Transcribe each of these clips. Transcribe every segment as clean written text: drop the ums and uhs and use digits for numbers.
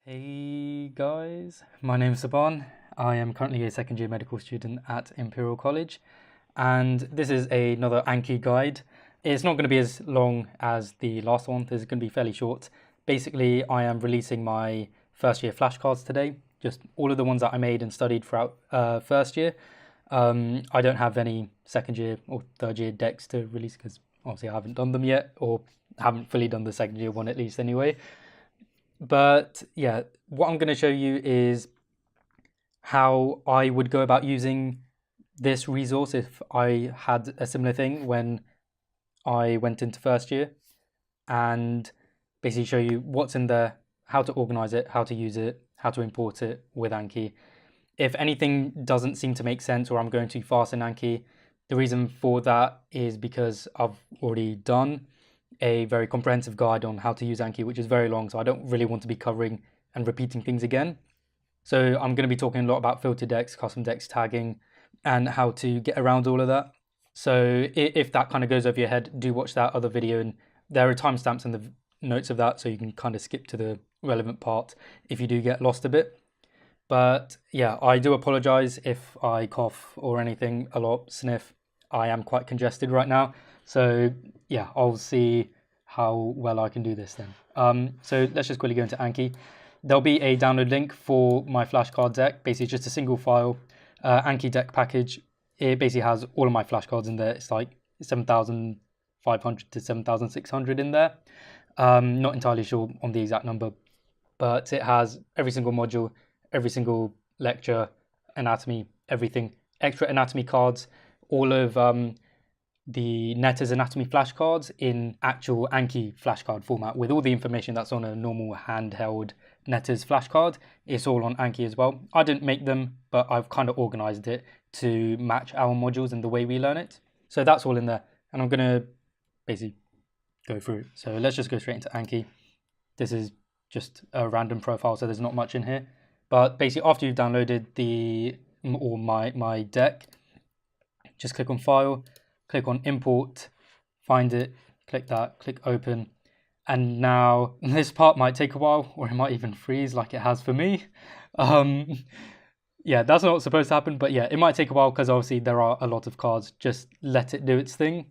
Hey guys, my name is Subaan. I am currently a second year medical student at Imperial College, and this is another Anki guide. It's not going to be as long as the last one, this is going to be fairly short. Basically, I am releasing my first year flashcards today, just all of the ones that I made and studied throughout first year. I don't have any second year or third year decks to release because obviously I haven't done them yet, or haven't fully done the second year one at least anyway. But yeah, what I'm going to show you is how I would go about using this resource if I had a similar thing when I went into first year, and basically show you what's in there, how to organize it, how to use it, how to import it with Anki. If anything doesn't seem to make sense or I'm going too fast in Anki, the reason for that is because I've already done a very comprehensive guide on how to use Anki, which is very long, so I don't really want to be covering and repeating things again. So I'm going to be talking a lot about filter decks, custom decks, tagging, and how to get around all of that. So if that kind of goes over your head, do watch that other video, and there are timestamps in the notes of that, so you can kind of skip to the relevant part if you do get lost a bit. But yeah, I do apologize if I cough or anything a lot, sniff. I am quite congested right now. So yeah, I'll see how well I can do this then. So let's just quickly go into Anki. There'll be a download link for my flashcard deck, basically just a single file, Anki deck package. It basically has all of my flashcards in there. It's like 7,500 to 7,600 in there. Not entirely sure on the exact number, but it has every single module, every single lecture, anatomy, everything, extra anatomy cards, all of the Netters anatomy flashcards in actual Anki flashcard format with all the information that's on a normal handheld Netters flashcard. It's all on Anki as well. I didn't make them, but I've kind of organized it to match our modules and the way we learn it. So that's all in there. And I'm going to basically go through it. So let's just go straight into Anki. This is just a random profile, so there's not much in here. But basically, after you've downloaded my deck, just click on File, click on Import, find it, click that, click Open. And now this part might take a while, or it might even freeze like it has for me. Yeah, that's not supposed to happen, but yeah, it might take a while because obviously there are a lot of cards. Just let it do its thing.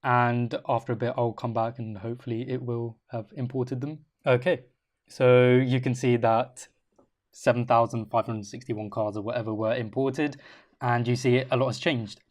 And after a bit, I'll come back and hopefully it will have imported them. Okay, so you can see that 7,561 cards or whatever were imported, and you see a lot has changed.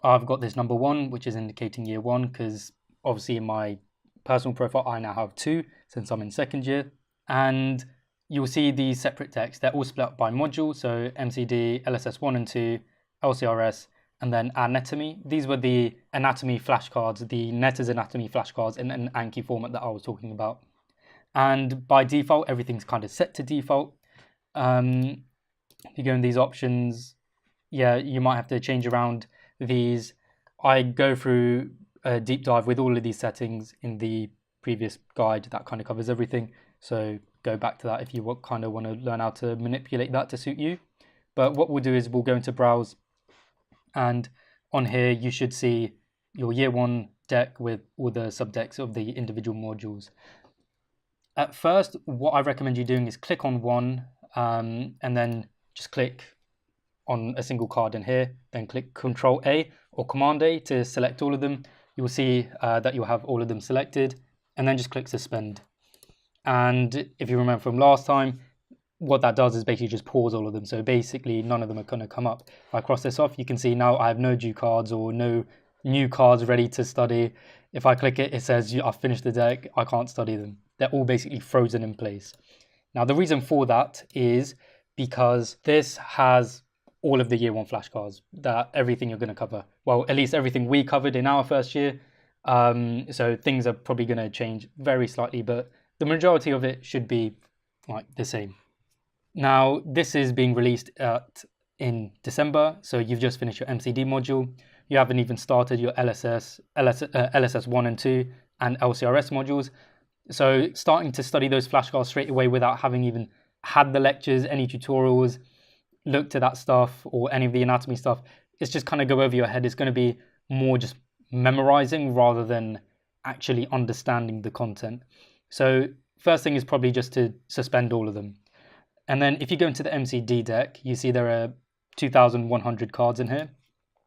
I've got this number 1, which is indicating year 1, because obviously in my personal profile I now have 2 since I'm in second year. And you'll see these separate decks. They're all split up by module, so MCD, LSS 1 and 2, LCRS, and then anatomy. These were the anatomy flashcards, the Netters anatomy flashcards in an Anki format that I was talking about. And by default, everything's kind of set to default. If you go in these options, yeah, you might have to change around these. I go through a deep dive with all of these settings in the previous guide that kind of covers everything. So go back to that if you kind of want to learn how to manipulate that to suit you. But what we'll do is we'll go into Browse, and on here you should see your year 1 deck with all the subdecks of the individual modules. At first, what I recommend you doing is click on one, and then just click on a single card in here, then click Control A or Command A to select all of them. You will see that you'll have all of them selected, and then just click Suspend. And if you remember from last time, what that does is basically just pause all of them. So basically none of them are going to come up. If I cross this off, you can see now I have no due cards or no new cards ready to study. If I click it, it says I've finished the deck, I can't study them. They're all basically frozen in place. Now the reason for that is because this has all of the year 1 flashcards, that everything you're going to cover. Well, at least everything we covered in our first year. So things are probably going to change very slightly, but the majority of it should be like the same. Now, this is being released in December, so you've just finished your MCD module. You haven't even started your LSS 1 and 2 and LCRS modules. So starting to study those flashcards straight away without having even had the lectures, any tutorials, looked at that stuff or any of the anatomy stuff, it's just kind of go over your head. It's going to be more just memorizing rather than actually understanding the content. So first thing is probably just to suspend all of them. And then if you go into the MCD deck, you see there are 2,100 cards in here.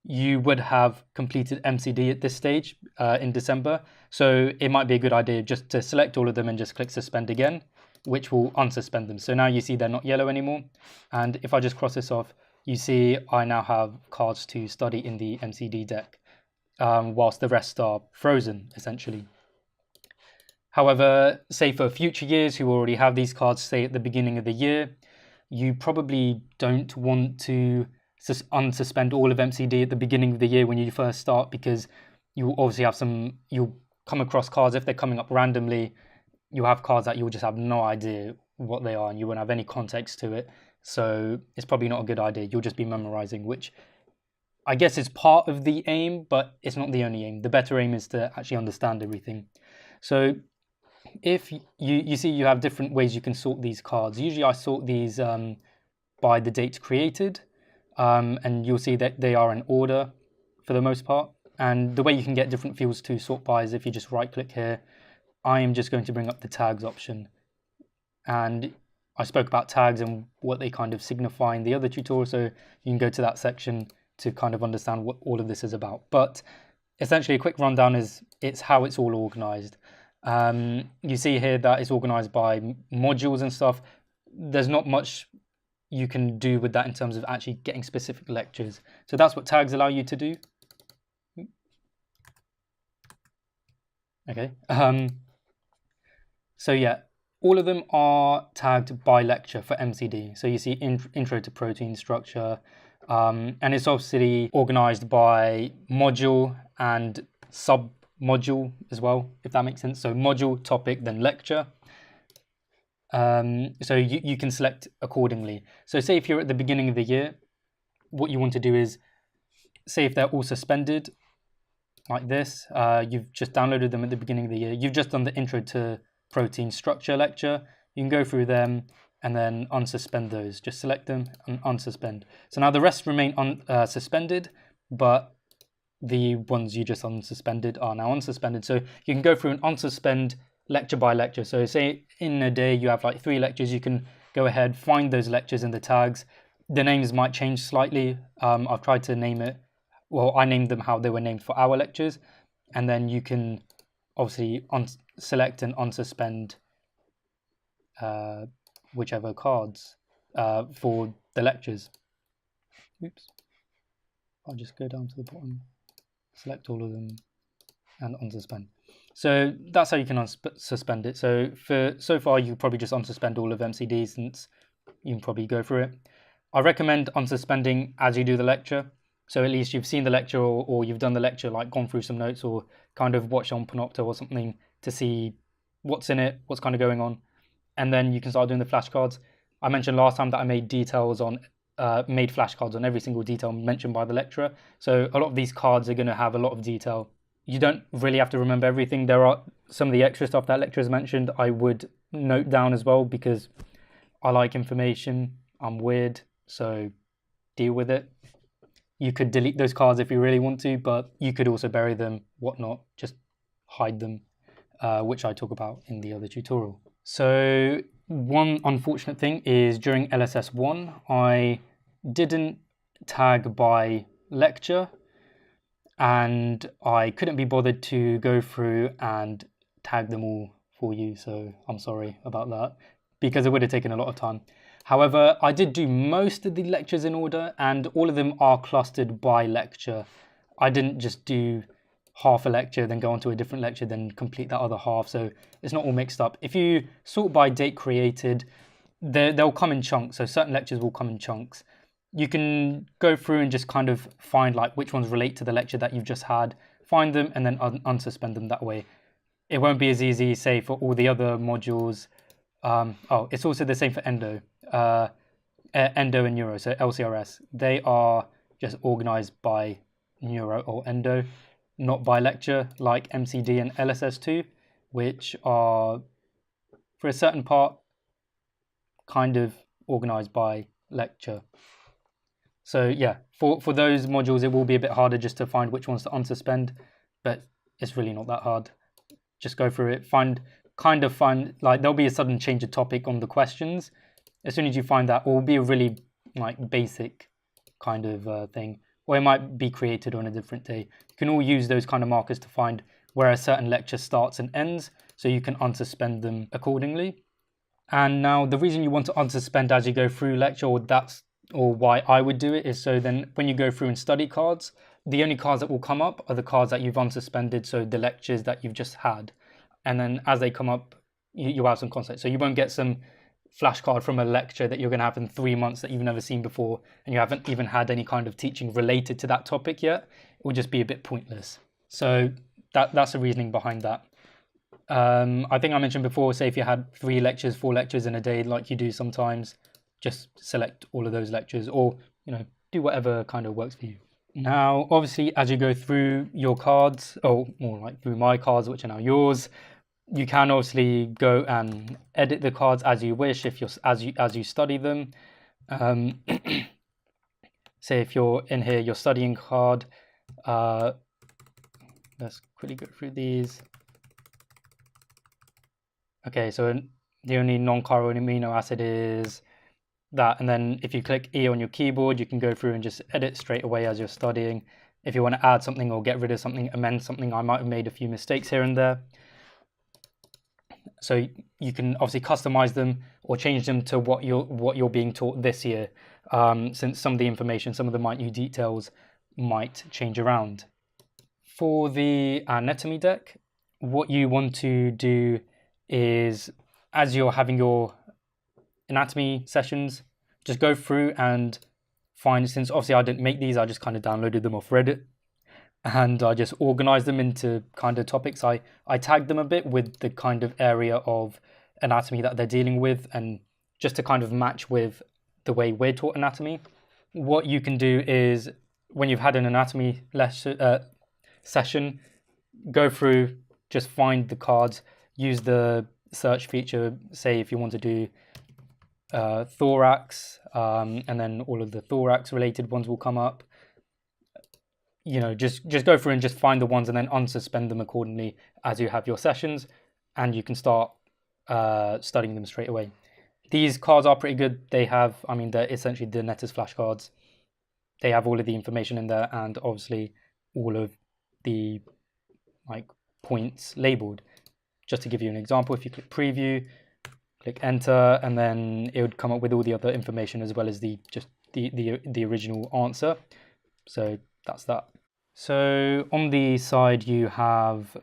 You would have completed MCD at this stage in December. So it might be a good idea just to select all of them and just click suspend again, which will unsuspend them. So now you see they're not yellow anymore. And if I just cross this off, you see I now have cards to study in the MCD deck, whilst the rest are frozen, essentially. However, say for future years who already have these cards, say at the beginning of the year, you probably don't want to unsuspend all of MCD at the beginning of the year when you first start, because you obviously have you'll come across cards, if they're coming up randomly, you have cards that you'll just have no idea what they are and you won't have any context to it. So it's probably not a good idea. You'll just be memorizing, which I guess is part of the aim, but it's not the only aim. The better aim is to actually understand everything. So if you see you have different ways you can sort these cards. Usually I sort these by the dates created, and you'll see that they are in order for the most part. And the way you can get different fields to sort by is if you just right click here. I am just going to bring up the tags option, and I spoke about tags and what they kind of signify in the other tutorial, so you can go to that section to kind of understand what all of this is about. But essentially a quick rundown is it's how it's all organized. You see here that it's organized by modules and stuff. There's not much you can do with that in terms of actually getting specific lectures. So that's what tags allow you to do. Okay. So yeah, all of them are tagged by lecture for MCD. So you see intro to protein structure, and it's obviously organized by module and sub-module as well, if that makes sense. So module, topic, then lecture. So you can select accordingly. So say if you're at the beginning of the year, what you want to do is, say if they're all suspended, like this, you've just downloaded them at the beginning of the year, you've just done the intro to protein structure lecture, you can go through them and then unsuspend those. Just select them and unsuspend. So now the rest remain suspended, but the ones you just unsuspended are now unsuspended. So you can go through and unsuspend lecture by lecture. So say in a day you have like 3 lectures, you can go ahead, find those lectures in the tags. The names might change slightly. I've tried to name it, well, I named them how they were named for our lectures, and then you can obviously select and unsuspend whichever cards for the lectures. Oops. I'll just go down to the bottom, select all of them, and unsuspend. So that's how you can suspend it. So far, you probably just unsuspend all of MCD, since you can probably go through it. I recommend unsuspending as you do the lecture. So at least you've seen the lecture, or you've done the lecture, like gone through some notes, or kind of watched on Panopto or something to see what's in it, what's kind of going on. And then you can start doing the flashcards. I mentioned last time that I made made flashcards on every single detail mentioned by the lecturer. So a lot of these cards are going to have a lot of detail. You don't really have to remember everything. There are some of the extra stuff that lecturers mentioned I would note down as well, because I like information. I'm weird, so deal with it. You could delete those cards if you really want to, but you could also bury them, whatnot, just hide them, which I talk about in the other tutorial. So one unfortunate thing is during LSS 1, I didn't tag by lecture, and I couldn't be bothered to go through and tag them all for you, so I'm sorry about that, because it would have taken a lot of time. However, I did do most of the lectures in order, and all of them are clustered by lecture. I didn't just do half a lecture, then go on to a different lecture, then complete that other half, so it's not all mixed up. If you sort by date created, they'll come in chunks, so certain lectures will come in chunks. You can go through and just kind of find like which ones relate to the lecture that you've just had, find them, and then unsuspend them that way. It won't be as easy, say, for all the other modules. It's also the same for endo. Endo and neuro, so LCRS, they are just organized by neuro or endo, not by lecture, like MCD and LSS2, which are, for a certain part, kind of organized by lecture. So yeah, for those modules, it will be a bit harder just to find which ones to unsuspend, but it's really not that hard. Just go through it, find kind of find, like, there'll be a sudden change of topic on the questions. As soon as you find that, or will be a really like basic kind of thing, or it might be created on a different day. You can all use those kind of markers to find where a certain lecture starts and ends, so you can unsuspend them accordingly. And now the reason you want to unsuspend as you go through lecture, or why I would do it, is so then when you go through and study cards, the only cards that will come up are the cards that you've unsuspended, so the lectures that you've just had. And then as they come up, you have some context. So you won't get some flashcard from a lecture that you're going to have in 3 months that you've never seen before, and you haven't even had any kind of teaching related to that topic yet. It will just be a bit pointless. So that's the reasoning behind that. I think I mentioned before, say if you had 3 lectures, 4 lectures in a day like you do sometimes, just select all of those lectures, or do whatever kind of works for you. Now obviously as you go through your cards, or more like through my cards, which are now yours, you can obviously go and edit the cards as you wish as you study them. Say if you're in here, your studying card, let's quickly go through these. Okay, so the only non-chiral amino acid is that, and then if you click E on your keyboard, you can go through and just edit straight away as you're studying. If you want to add something or get rid of something, amend something, I might have made a few mistakes here and there. So you can obviously customize them or change them to what you're being taught this year, since some of the information, some of the minute details might change around. For the anatomy deck, what you want to do is, as you're having your anatomy sessions, just go through and find, since obviously I didn't make these, I just kind of downloaded them off Reddit, and I just organized them into kind of topics. I tagged them a bit with the kind of area of anatomy that they're dealing with, and just to kind of match with the way we're taught anatomy. What you can do is, when you've had an anatomy session, go through, just find the cards, use the search feature, say if you want to do thorax, and then all of the thorax related ones will come up. Just go through and just find the ones and then unsuspend them accordingly as you have your sessions, and you can start studying them straight away. These cards are pretty good. They're essentially the Netters flashcards. They have all of the information in there, and obviously all of the points labeled. Just to give you an example, if you click preview, click enter, and then it would come up with all the other information as well as the original answer. So that's that. So on the side you have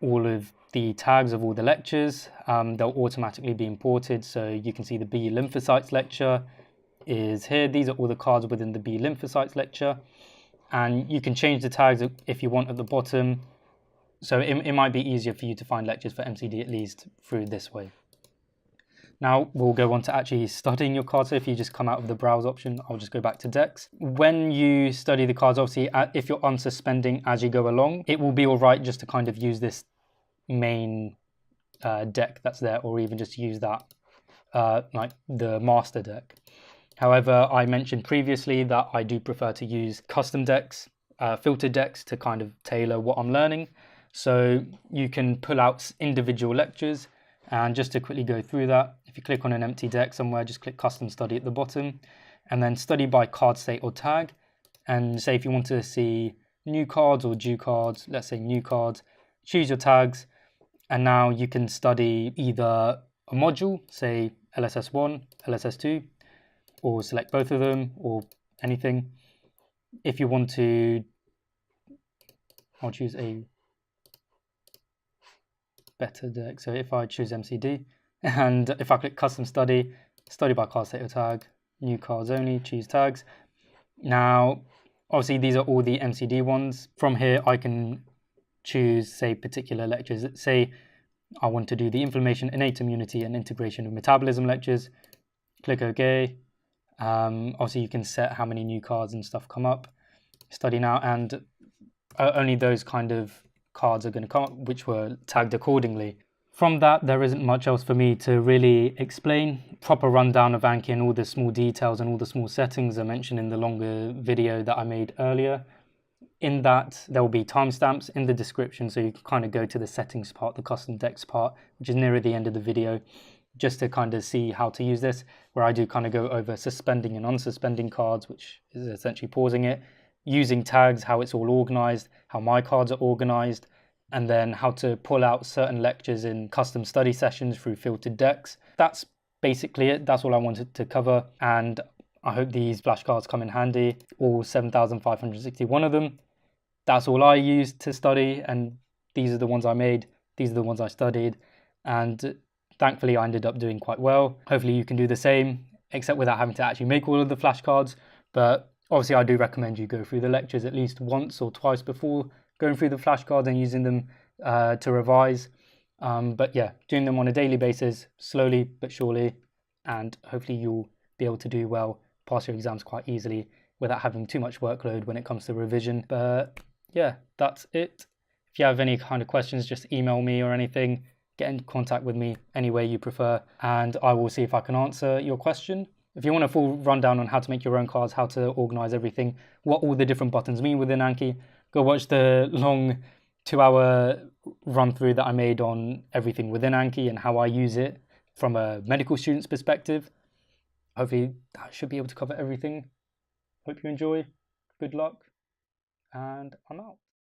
all of the tags of all the lectures. They'll automatically be imported, so you can see the B lymphocytes lecture is here. These are all the cards within the B lymphocytes lecture, and you can change the tags if you want at the bottom. So it might be easier for you to find lectures for MCD at least through this way. Now we'll go on to actually studying your cards. So if you just come out of the browse option, I'll just go back to decks. When you study the cards, obviously if you're unsuspending as you go along, it will be all right just to kind of use this main deck that's there, or even just use that like the master deck. However, I mentioned previously that I do prefer to use custom decks, filtered decks, to kind of tailor what I'm learning. So you can pull out individual lectures, and just to quickly go through that, if you click on an empty deck somewhere, just click custom study at the bottom, and then study by card state or tag. And say if you want to see new cards or due cards, let's say new cards, choose your tags, and now you can study either a module, say LSS1, LSS2, or select both of them, or anything. If you want to, I'll choose a better deck. So if I choose MCD, and if I click custom study, study by card state or tag, new cards only, choose tags. Now, obviously these are all the MCD ones. From here, I can choose, say, particular lectures. Say I want to do the inflammation, innate immunity, and integration of metabolism lectures. Click OK. Obviously you can set how many new cards and stuff come up. Study now, and only those kind of cards are going to come up which were tagged accordingly. From that, there isn't much else for me to really explain. Proper rundown of Anki and all the small details and all the small settings I mentioned in the longer video that I made earlier. In that, there will be timestamps in the description, so you can kind of go to the settings part, the custom decks part, which is nearer the end of the video, just to kind of see how to use this, where I do kind of go over suspending and unsuspending cards, which is essentially pausing it, using tags, how it's all organized, how my cards are organized, and then how to pull out certain lectures in custom study sessions through filtered decks. That's basically it. That's all I wanted to cover, and I hope these flashcards come in handy, all 7,561 of them. That's all I used to study, and these are the ones I made, these are the ones I studied, and thankfully I ended up doing quite well. Hopefully you can do the same, except without having to actually make all of the flashcards, but obviously I do recommend you go through the lectures at least once or twice before going through the flashcards and using them to revise. But yeah, doing them on a daily basis, slowly but surely, and hopefully you'll be able to do well, pass your exams quite easily without having too much workload when it comes to revision. But yeah, that's it. If you have any kind of questions, just email me or anything. Get in contact with me any way you prefer, and I will see if I can answer your question. If you want a full rundown on how to make your own cards, how to organize everything, what all the different buttons mean within Anki, go watch the long 2-hour run through that I made on everything within Anki and how I use it from a medical student's perspective. Hopefully that should be able to cover everything. Hope you enjoy. Good luck. And I'm out.